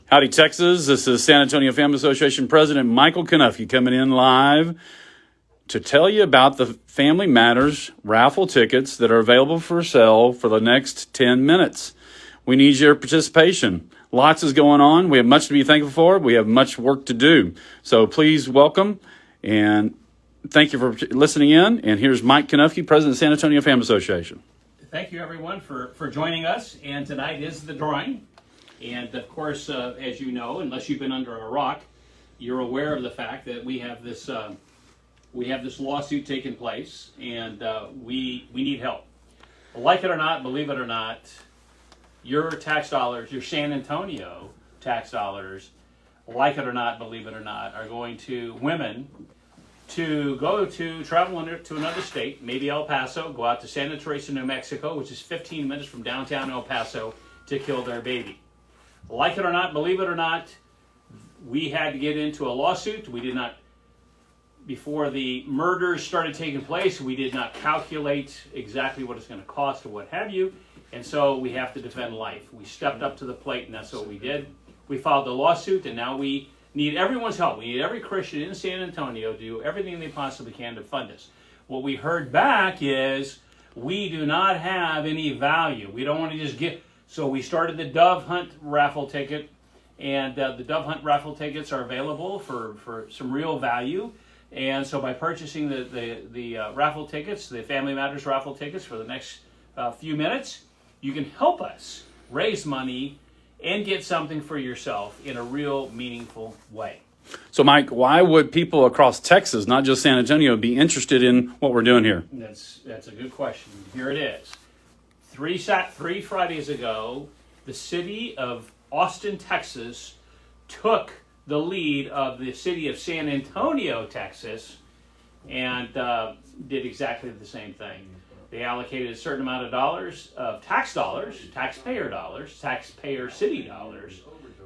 Howdy, Texas. This is San Antonio Family Association President Michael Knufke coming in live to tell you about the Family Matters raffle tickets that are available for sale for the next 10 minutes. We need your participation. Lots is going on. We have much to be thankful for. We have much work to do. So please welcome and thank you for listening in. And here's Mike Knufke, President of San Antonio Family Association. Thank you, everyone, for joining us. And tonight is the drawing. And, of course, as you know, unless you've been under a rock, you're aware of the fact that we have this lawsuit taking place, and we need help. Like it or not, believe it or not, your tax dollars, your San Antonio tax dollars, like it or not, believe it or not, are going to women to travel to another state, maybe El Paso, go out to Santa Teresa, New Mexico, which is 15 minutes from downtown El Paso, to kill their baby. Like it or not, believe it or not, we had to get into a lawsuit. We did not, before the murders started taking place, we did not calculate exactly what it's going to cost or what have you. And so we have to defend life. We stepped up to the plate, and that's what we did. We filed the lawsuit, and now we need everyone's help. We need every Christian in San Antonio to do everything they possibly can to fund us. What we heard back is we do not have any value. We don't want to just get... So we started the Dove Hunt raffle ticket, and the Dove Hunt raffle tickets are available for some real value. And so by purchasing the raffle tickets, the Family Matters raffle tickets for the next few minutes, you can help us raise money and get something for yourself in a real meaningful way. So, Mike, why would people across Texas, not just San Antonio, be interested in what we're doing here? That's a good question. Here it is. Three Fridays ago, the city of Austin, Texas, took the lead of the city of San Antonio, Texas, and did exactly the same thing. They allocated a certain amount of dollars, taxpayer city dollars,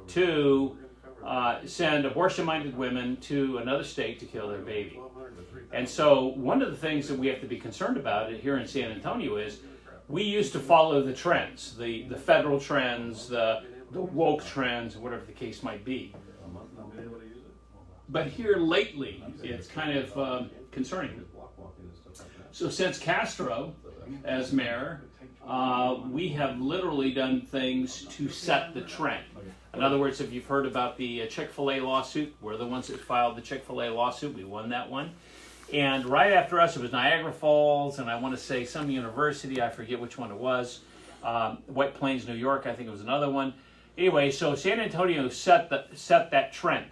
to send abortion-minded women to another state to kill their baby. And so one of the things that we have to be concerned about here in San Antonio is we used to follow the trends, the federal trends, the woke trends, whatever the case might be. But here lately, it's kind of concerning. So since Castro as mayor, we have literally done things to set the trend. In other words, if you've heard about the Chick-fil-A lawsuit, we're the ones that filed the Chick-fil-A lawsuit. We won that one. And right after us, it was Niagara Falls, and I want to say some university, I forget which one it was. White Plains, New York, I think it was another one. Anyway, so San Antonio set that trend.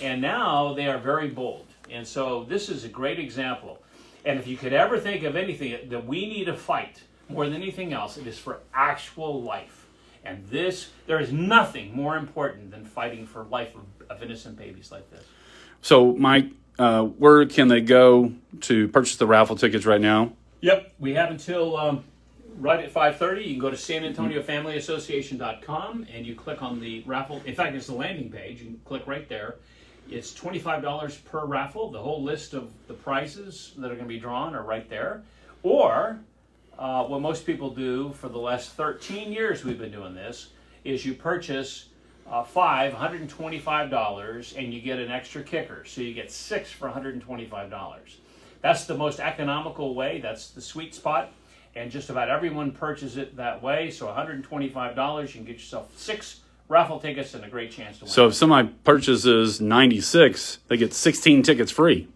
And now they are very bold. And so this is a great example. And if you could ever think of anything that we need to fight more than anything else, it is for actual life. And there is nothing more important than fighting for life of innocent babies like this. So, Mike, where can they go to purchase the raffle tickets right now? Yep, we have until right at 5:30. You can go to SanAntonioFamilyAssociation.com and you click on the raffle. In fact, it's the landing page. You can click right there. It's $25 per raffle. The whole list of the prizes that are going to be drawn are right there. Or what most people do for the last 13 years we've been doing this is you purchase $125, and you get an extra kicker. So you get 6 for $125. That's the most economical way. That's the sweet spot. And just about everyone purchases it that way. So $125, you can get yourself 6 raffle tickets and a great chance to win. So if somebody purchases 96, they get 16 tickets free.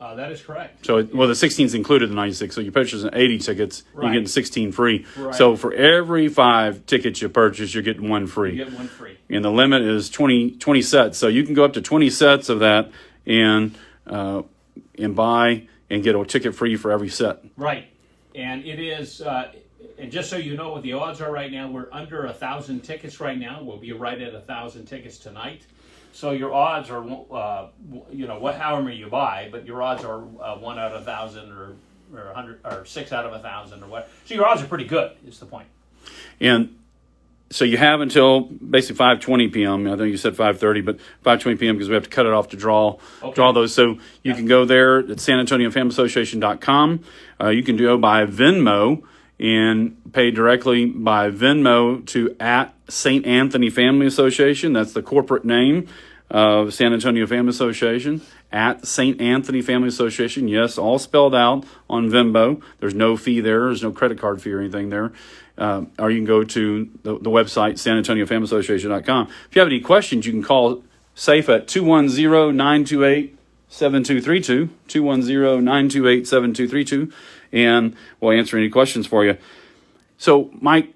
That is correct. So, the 16's included in 96. So you purchase 80 tickets, right. You get 16 free. Right. So for every 5 tickets you purchase, you're getting 1 free. You get 1 free. And the limit is 20 sets. So you can go up to 20 sets of that and buy and get a ticket free for every set. Right. And it is, and just so you know what the odds are right now, we're under 1,000 tickets right now. We'll be right at 1,000 tickets tonight. So your odds are, however many you buy, but your odds are 1 out of 1,000 or 100 or 6 out of 1,000 or what. So your odds are pretty good. Is the point. And so you have until basically 5:20 p.m. I think you said 5:30, but 5:20 p.m. because we have to cut it off to draw those. So you can go there at SanAntonioFamilyAssociation.com. You can go by Venmo and pay directly by Venmo to at St. Anthony Family Association. That's the corporate name of San Antonio Family Association, at St. Anthony Family Association. Yes, all spelled out on Venmo. There's no fee there. There's no credit card fee or anything there. Or you can go to the website, sanantoniofamilyassociation.com. If you have any questions, you can call SAFE at 210-928-7232, 210-928-7232, and we'll answer any questions for you. So, Mike,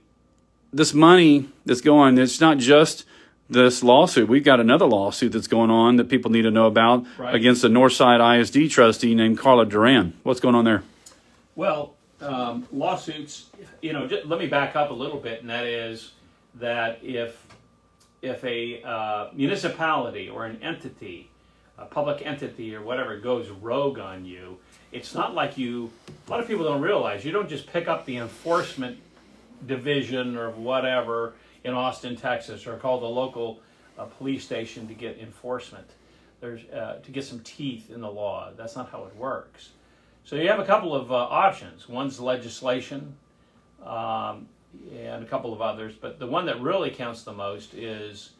this money that's going, it's not just this lawsuit. We've got another lawsuit that's going on that people need to know about against the Northside ISD trustee named Carla Duran. What's going on there? Well, lawsuits, let me back up a little bit, and that is that if a municipality or an entity, a public entity or whatever, goes rogue on you, it's not like a lot of people don't realize, you don't just pick up the enforcement division or whatever in Austin, Texas, or call the local police station to get enforcement. To get some teeth in the law. That's not how it works. So you have a couple of options. One's legislation, and a couple of others, but the one that really counts the most is,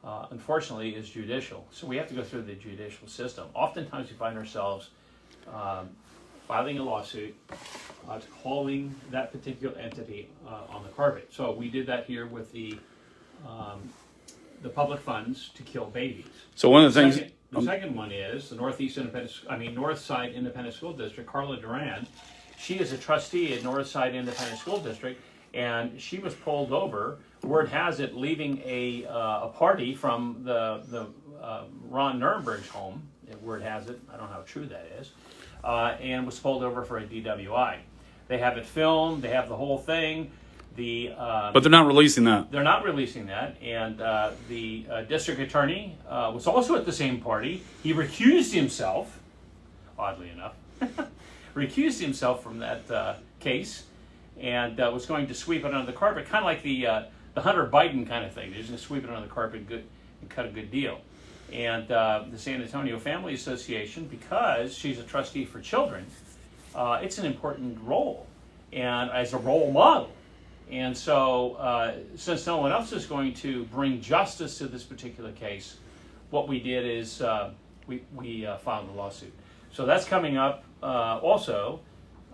unfortunately, is judicial. So we have to go through the judicial system. Oftentimes we find ourselves filing a lawsuit, calling that particular entity on the carpet. So we did that here with the public funds to kill babies. So one of the things... The second one is the Northside Independent School District, Carla Duran. She is a trustee at Northside Independent School District, and she was pulled over, word has it, leaving a party from the Ron Nirenberg's home, word has it, I don't know how true that is, and was pulled over for a DWI. They have it filmed, they have the whole thing. But they're not releasing that. They're not releasing that, and the district attorney was also at the same party. He recused himself, oddly enough, recused himself from that case, and was going to sweep it under the carpet, kind of like the Hunter Biden kind of thing. They're just going to sweep it under the carpet and cut a good deal. And the San Antonio Family Association, because she's a trustee for children, it's an important role, and as a role model. And so, since no one else is going to bring justice to this particular case, what we did is we filed a lawsuit. So that's coming up also.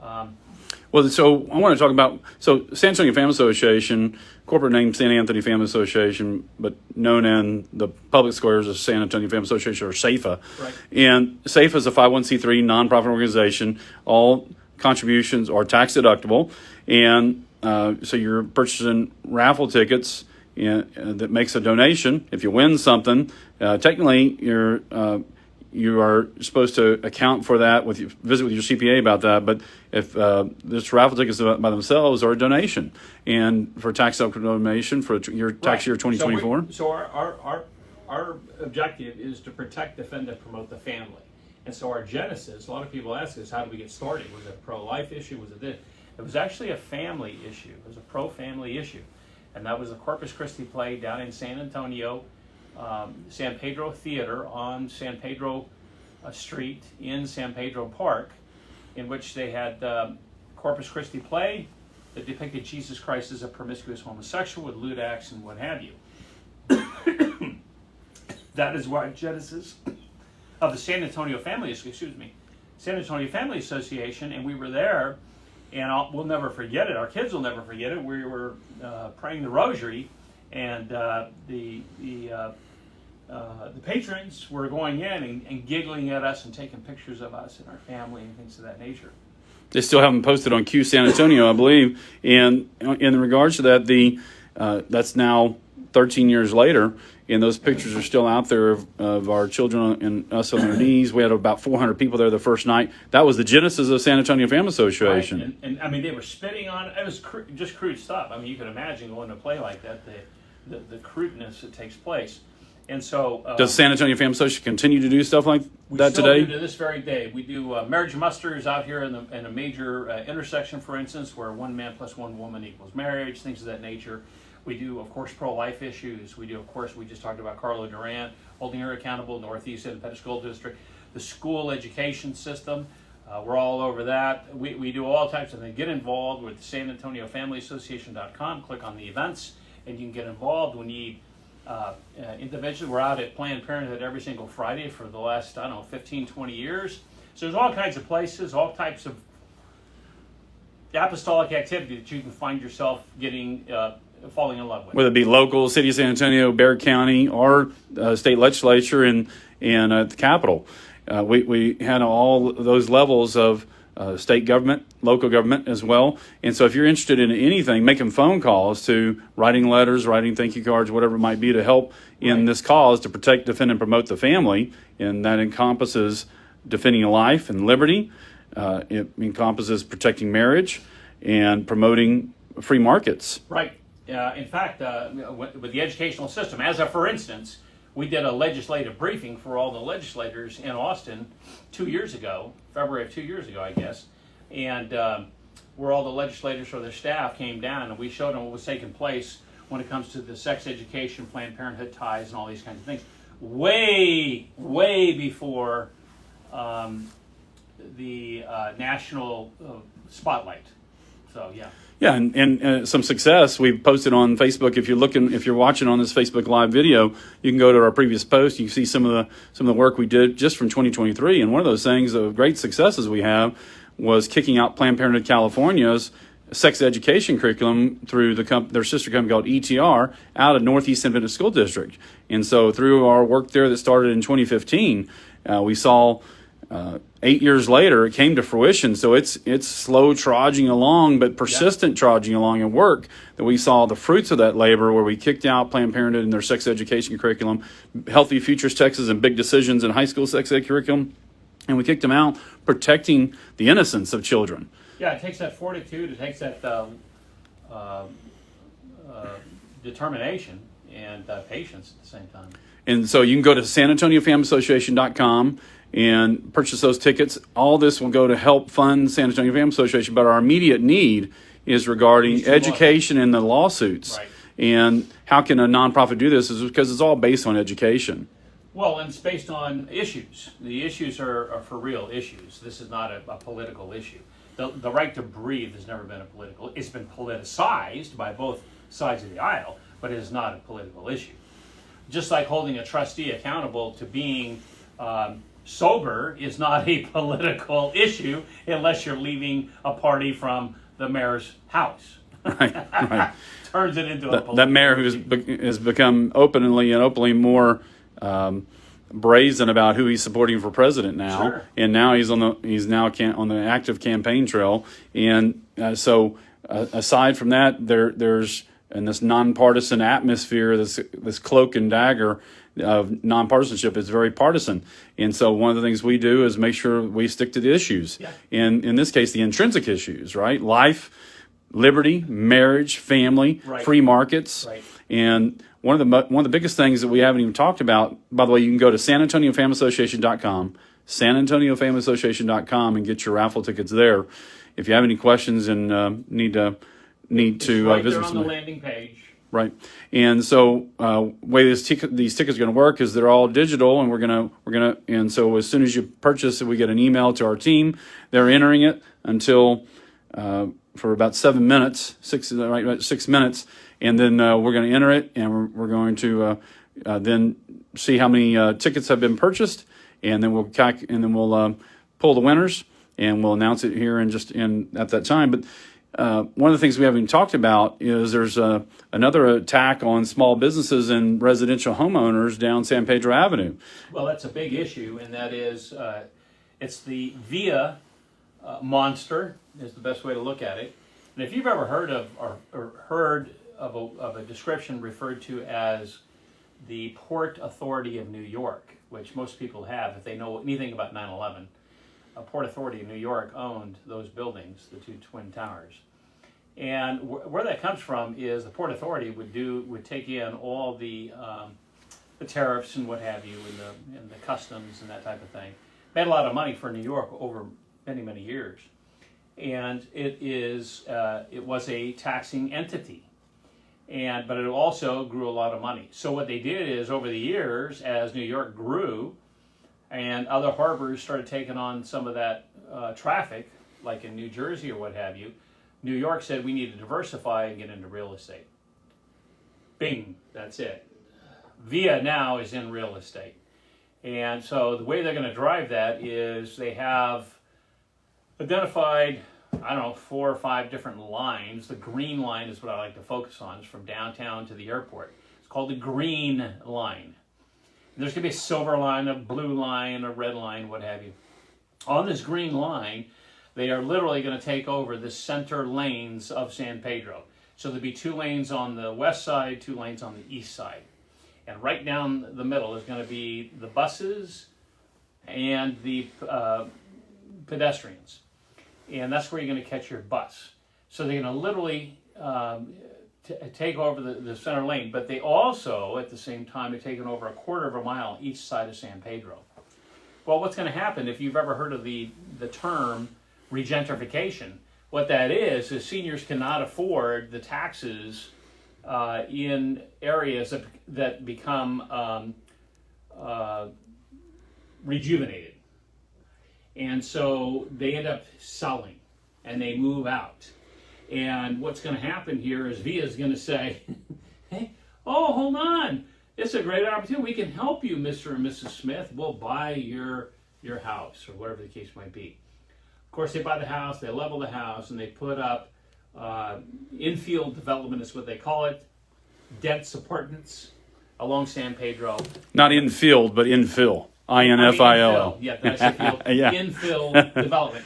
Well, so I want to talk about, San Antonio Family Association, corporate name San Anthony Family Association, but known in the public squares as San Antonio Family Association, or SAFA. Right. And SAFA is a 501c3 nonprofit organization. All contributions are tax deductible. And so you're purchasing raffle tickets that makes a donation. If you win something, technically you are supposed to account for that visit with your CPA about that. But if this raffle tickets by themselves are a donation, and for tax deductible donation for your tax year 2024. So our objective is to protect, defend, and promote the family. And so our genesis, a lot of people ask us, how did we get started? Was it a pro-life issue? Was it this? It was actually a family issue. It was a pro-family issue. And that was a Corpus Christi play down in San Antonio, San Pedro Theater on San Pedro Street in San Pedro Park, in which they had Corpus Christi play that depicted Jesus Christ as a promiscuous homosexual with lewd acts and what have you. That is why genesis of the San Antonio Family Association, and we were there. And we'll never forget it. Our kids will never forget it. We were praying the rosary, and the patrons were going in and giggling at us and taking pictures of us and our family and things of that nature. They still haven't posted on Q San Antonio, I believe. And in regards to that, that's now 13 years later, and those pictures are still out there of our children and us on their knees. We had about 400 people there the first night. That was the genesis of San Antonio Family Association. Right. And I mean, they were spitting on it. It was just crude stuff. I mean, you can imagine going to play like that, the crudeness that takes place. And so... does San Antonio Family Association continue to do stuff like that today? We still do to this very day. We do marriage musters out here in a major intersection, for instance, where one man plus one woman equals marriage, things of that nature. We do, of course, pro-life issues. We do, of course, we just talked about Carla Duran, holding her accountable, Northeast Independent School District, the school education system. We're all over that. We do all types of things. Get involved with SanAntonioFamilyAssociation.com. Click on the events, and you can get involved. We need intervention. We're out at Planned Parenthood every single Friday for the last, 15, 20 years. So there's all kinds of places, all types of apostolic activity that you can find yourself getting falling in love with. Whether it be local, City of San Antonio, Bexar County, or state legislature and at the Capitol. We had all those levels of state government, local government as well. And so if you're interested in anything, making phone calls to writing letters, writing thank you cards, whatever it might be to help in this cause to protect, defend, and promote the family. And that encompasses defending life and liberty. It encompasses protecting marriage and promoting free markets. Right. In fact, with the educational system, for instance, we did a legislative briefing for all the legislators in Austin 2 years ago, February of 2 years ago, I guess, and where all the legislators or their staff came down, and we showed them what was taking place when it comes to the sex education, Planned Parenthood ties, and all these kinds of things, way before the national spotlight. So, yeah. Yeah, and some success. We've posted on Facebook. If you're watching on this Facebook Live video, you can go to our previous post. You can see some of the work we did just from 2023. And one of those things, the great successes we have, was kicking out Planned Parenthood California's sex education curriculum through their sister company called ETR out of Northeast Independent School District. And so through our work there that started in 2015, we saw 8 years later, it came to fruition. So it's slow trudging along, but persistent trudging along in work that we saw the fruits of that labor, where we kicked out Planned Parenthood and their sex education curriculum, Healthy Futures Texas and Big Decisions in high school sex ed curriculum, and we kicked them out, protecting the innocence of children. Yeah, it takes that fortitude, it takes that determination and patience at the same time. And so you can go to SanAntonioFamilyAssociation.com and purchase those tickets. All this will go to help fund San Antonio Family Association, but our immediate need is regarding education and the lawsuits. Right. And how can a nonprofit do this is because it's all based on education. Well, and it's based on issues. The issues are for real issues. This is not a political issue. The right to breathe has never been a political. It's been politicized by both sides of the aisle, but it is not a political issue. Just like holding a trustee accountable to being sober is not a political issue unless you're leaving a party from the mayor's house. Right. Turns it into a political that mayor who has become openly more brazen about who he's supporting for president now. Sure. And now he's on the active campaign trail. And so aside from that, there's in this nonpartisan atmosphere, this cloak and dagger of nonpartisanship is very partisan. And so one of the things we do is make sure we stick to the issues. Yeah. And in this case, the intrinsic issues, right? Life, liberty, marriage, family, right. Free markets. Right. And one of the biggest things that we haven't even talked about, by the way, you can go to SanAntonioFamilyAssociation.com, SanAntonioFamilyAssociation.com, and get your raffle tickets there. If you have any questions and need to right visit there on some, the landing page. Right. And so way these tickets are going to work is they're all digital, and we're gonna and so as soon as you purchase it, we get an email to our team. They're entering it until for about 7 minutes, 6 minutes, and then we're going to enter it, and we're going to then see how many tickets have been purchased, and then we'll pull the winners, and we'll announce it here at that time. But one of the things we haven't even talked about is there's another attack on small businesses and residential homeowners down San Pedro Avenue. Well, that's a big issue, and that is it's the VIA monster is the best way to look at it. And if you've ever heard of a description referred to as the Port Authority of New York, which most people have if they know anything about 9/11. Port Authority of New York owned those buildings, the two twin towers. And where that comes from is the Port Authority would take in all the tariffs and what have you, and the customs and that type of thing. Made a lot of money for New York over many, many years. And it was a taxing entity. But it also grew a lot of money. So what they did is, over the years, as New York grew, and other harbors started taking on some of that traffic, like in New Jersey or what have you, New York said we need to diversify and get into real estate. Bing, that's it. VIA now is in real estate. And so the way they're going to drive that is they have identified, I don't know, 4 or 5 different lines. The green line is what I like to focus on. It's from downtown to the airport. It's called the green line. There's going to be a silver line, a blue line, a red line, what have you. On this green line, they are literally going to take over the center lanes of San Pedro. So there'll be 2 lanes on the west side, 2 lanes on the east side. And right down the middle is going to be the buses and the pedestrians. And that's where you're going to catch your bus. So they're going to literally take over the center lane, but they also, at the same time, are taking over a 1/4 of a mile each side of San Pedro. Well, what's going to happen, if you've ever heard of the term regentrification, what that is seniors cannot afford the taxes in areas that become rejuvenated. And so they end up selling and they move out. And what's going to happen here is VIA is going to say, hey, oh, hold on. It's a great opportunity. We can help you, Mr. and Mrs. Smith. We'll buy your house, or whatever the case might be. Of course, they buy the house, they level the house, and they put up infield development is what they call it, dense apartments along San Pedro. Not infield, but infill. INFILL. Yeah, that's infield. Yeah. Infill development,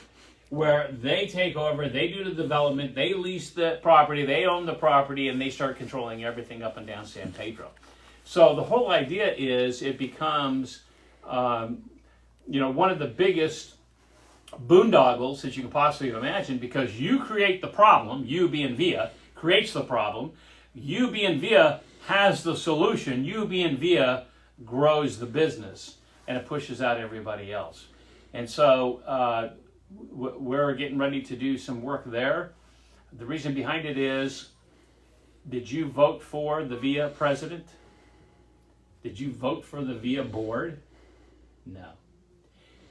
where they take over, they do the development, they lease the property, they own the property, and they start controlling everything up and down San Pedro. So the whole idea is it becomes, one of the biggest boondoggles that you can possibly imagine, because you create the problem, you being VIA, creates the problem, you being VIA has the solution, you being VIA grows the business, and it pushes out everybody else. And so we're getting ready to do some work there. The reason behind it is, did you vote for the VIA president? Did you vote for the VIA board? No.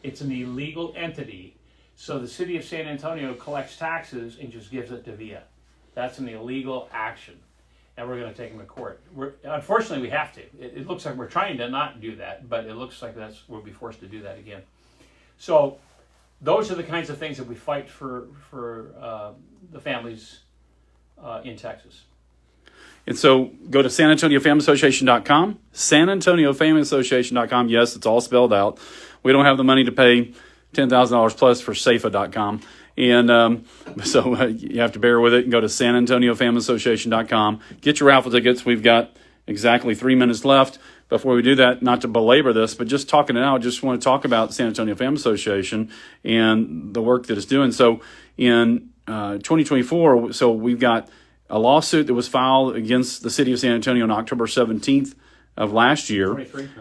It's an illegal entity. So the city of San Antonio collects taxes and just gives it to VIA. That's an illegal action. And we're going to take them to court. Unfortunately, we have to. It looks like we're trying to not do that, but it looks like we'll be forced to do that again. So those are the kinds of things that we fight for the families in Texas. And so go to SanAntonioFamilyAssociation.com, SanAntonioFamilyAssociation.com. Yes, it's all spelled out. We don't have the money to pay $10,000 plus for Safa.com. And so you have to bear with it and go to SanAntonioFamilyAssociation.com. Get your raffle tickets. We've got exactly 3 minutes left. Before we do that, not to belabor this, but just talking it out, just want to talk about the San Antonio Family Association and the work that it's doing. So in 2024, so we've got a lawsuit that was filed against the city of San Antonio on October 17th of last year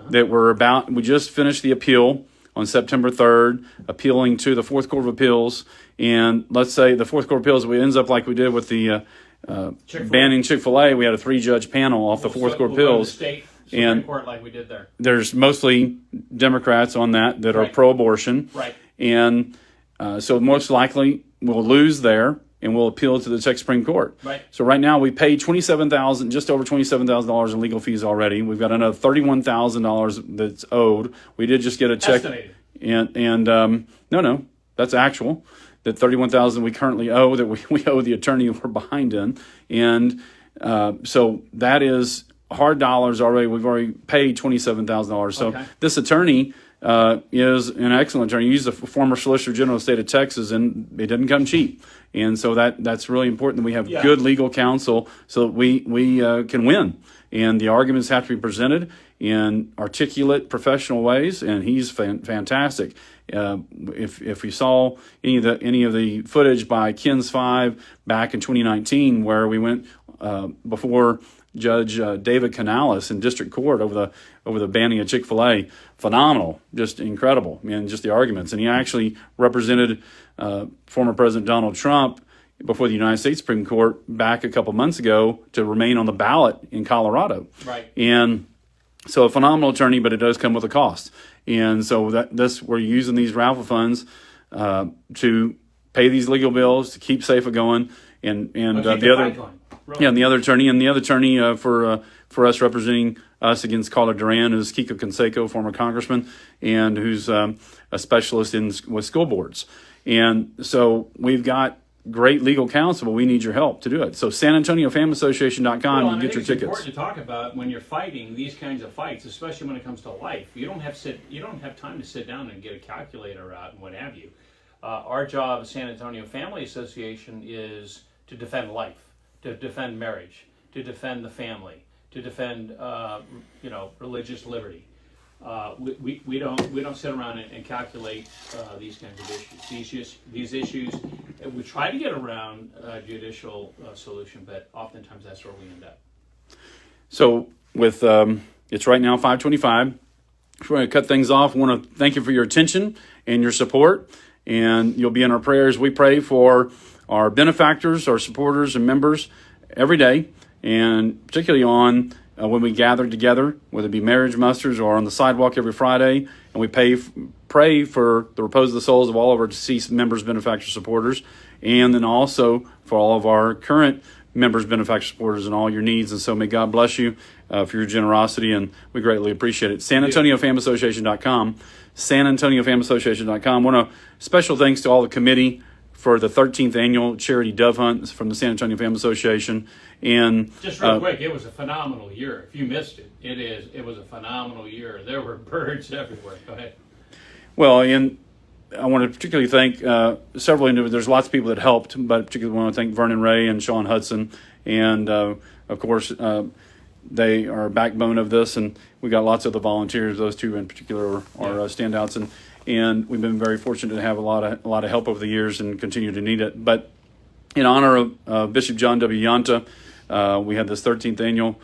that we just finished the appeal on September 3rd, appealing to the Fourth Court of Appeals. And let's say the Fourth Court of Appeals, it ends up like we did with the banning Chick-fil-A. We had a 3-judge panel off the Fourth Court of Appeals. State Supreme Court like we did there. There's mostly Democrats on that are pro-abortion. Right. And so most likely we'll lose there and we'll appeal to the Texas Supreme Court. Right. So right now we paid just over $27,000 in legal fees already. We've got another $31,000 that's owed. We did just get a check. Estimated. And no, that's actual. That $31,000 we currently owe, that we owe the attorney we're behind in. And so that is hard dollars already. We've already paid $27,000. So this attorney is an excellent attorney. He's a former Solicitor General of the state of Texas, and it didn't come cheap. And so that's really important that we have good legal counsel so that we can win. And the arguments have to be presented in articulate, professional ways, and he's fantastic. If you saw any of the footage by KENS 5 back in 2019, where we went before Judge David Canales in district court over the banning of Chick-fil-A, phenomenal, just incredible, and just the arguments. And he actually represented former President Donald Trump before the United States Supreme Court back a couple months ago to remain on the ballot in Colorado. Right. And so a phenomenal attorney, but it does come with a cost. And so we're using these raffle funds to pay these legal bills, to keep SAFA going, and Keep the other. fight going. Really. Yeah, and the other attorney for us representing us against Carla Duran is Kiko Conseco, former congressman, and who's a specialist with school boards. And so we've got great legal counsel, but we need your help to do it. So SanAntonioFamilyAssociation.com, Well, you get your it's tickets. important to talk about when you're fighting these kinds of fights, especially when it comes to life. You don't have time to sit down and get a calculator out and what have you. Our job as San Antonio Family Association is to defend life, to defend marriage, to defend the family, to defend religious liberty. We don't sit around and calculate these kinds of issues. These issues we try to get around judicial solution, but oftentimes that's where we end up. So with it's right now 5:25. We're going to cut things off. I want to thank you for your attention and your support, and you'll be in our prayers. We pray for our benefactors, our supporters, and members every day, and particularly on when we gather together, whether it be marriage musters or on the sidewalk every Friday, and we pray for the repose of the souls of all of our deceased members, benefactors, supporters, and then also for all of our current members, benefactors, supporters, and all your needs. And so may God bless you for your generosity, and we greatly appreciate it. SanAntonioFamAssociation.com, SanAntonioFamAssociation.com. Special thanks to all the committee for the 13th annual charity dove hunt from the San Antonio Family Association. And just real quick, it was a phenomenal year. If you missed it, it was a phenomenal year. There were birds everywhere. Go ahead. Well, and I want to particularly thank several individuals. There's lots of people that helped, but particularly want to thank Vernon Ray and Sean Hudson. And, of course, they are a backbone of this. And we got lots of the volunteers. Those two in particular are standouts. And we've been very fortunate to have a lot of help over the years and continue to need it. But in honor of Bishop John W. Yanta, we had this 13th annual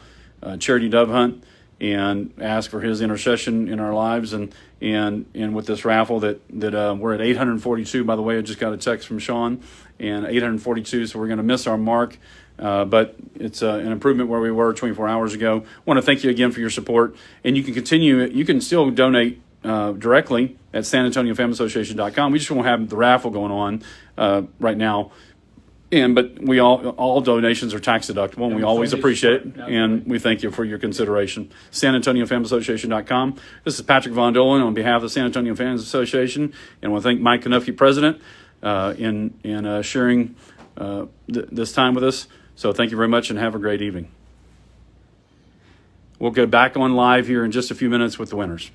charity dove hunt, and ask for his intercession in our lives, and with this raffle that we're at 842. By the way, I just got a text from Sean, and 842. So we're going to miss our mark, but it's an improvement where we were 24 hours ago. I want to thank you again for your support, and you can continue. You can still donate directly at SanAntonioFamilyAssociation.com. We just won't have the raffle going on right now. But we all donations are tax deductible, and we always appreciate it, and we thank you for your consideration. SanAntonioFamilyAssociation.com. This is Patrick Von Dolan on behalf of the San Antonio Family Association, and I want to thank Mike Knuffke, President, in sharing this time with us. So thank you very much, and have a great evening. We'll go back on live here in just a few minutes with the winners.